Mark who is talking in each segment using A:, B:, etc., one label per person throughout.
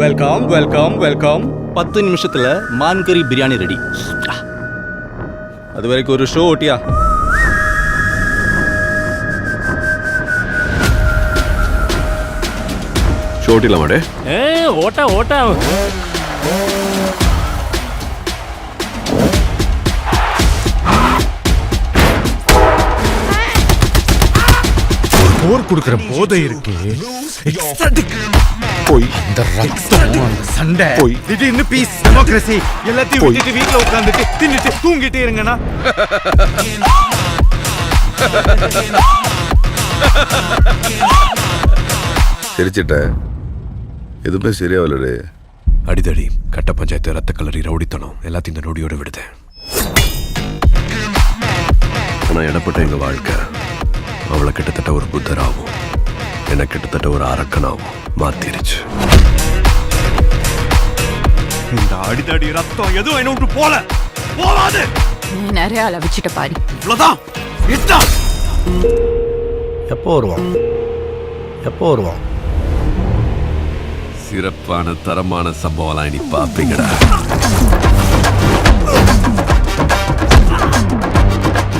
A: Welcome welcome welcome.
B: 10 நிமிஷத்துல மான் கறி பிரியாணி ரெடி.
A: அது வரைக்கும் ஒரு ஷோ ஓட்டியா?
C: ஷோ ஓட்டிடலாமாடே?
D: ஓட்டா ஓட்டா.
E: போர் கொடுக்கிற போதை இருக்கு.
C: போய்
E: இந்த ரத்தம், அந்த சண்டை,
C: போய்
E: திடீர்னு பீஸ், டெமோக்ரஸி எல்லாத்தையும் விட்டுட்டு வீட்டுல உட்காந்துட்டு தின்னுட்டு தூங்கிட்டே இருங்கண்ணா.
C: சிரிச்சிட்ட, எதுவுமே சரியாவலடே.
F: அடிதடி, கட்ட பஞ்சாயத்து, ரத்த கலரி, ரவுடித்தனம் எல்லாத்தையும் இந்த நொடியோட விடுதேன்.
C: ஆனா இடப்பட்ட எங்க வாழ்க்கை
F: அவளை கிட்டத்தட்ட ஒரு புத்தராகவும் என்ன கிட்டத்தட்ட ஒரு அரக்கனாகவும் மாத்திருச்சு.
E: இந்த அடிதடி ரத்தம் எதுவும் என்ன விட்டு போகாது.
G: நீ நிறைய அளவிச்சிட்ட பாரு.
E: இவ்வளவுதான்.
H: எப்போ வருவான்?
F: சிறப்பான தரமான சம்பவம்லாம் இனி பாப்பீங்கடா.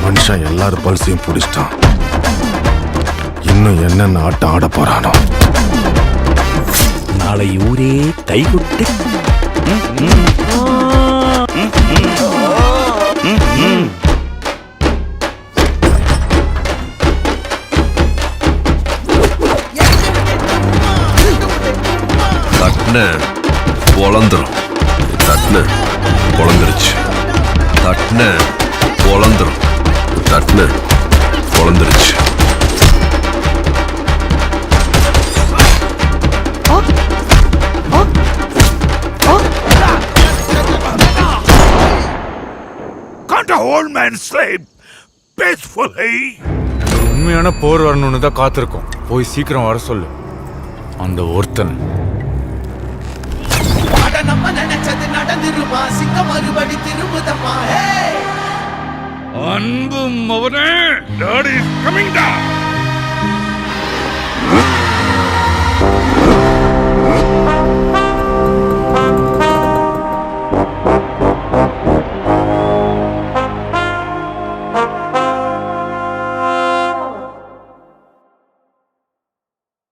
H: மனுஷன் எல்லாரும் பல்சையும் பிடிச்சிட்டான். இன்னும் என்னென்ன ஆட்டம் ஆட போறானோ.
D: நாளை ஊரே கைகுட்டி.
F: தட்ன பொழந்துரும். தட்ன பொழந்துருச்சு. தட்ன பொழந்துரும். தட்ன பொழந்துருச்சு.
E: உண்மையான போர் வரணும்னு தான் காத்திருக்கோம். போய் சீக்கிரம் வர சொல்லு அந்த ஒருத்தன்.
A: அன்பும் அவனே, டாடி இஸ் கமிங் டா.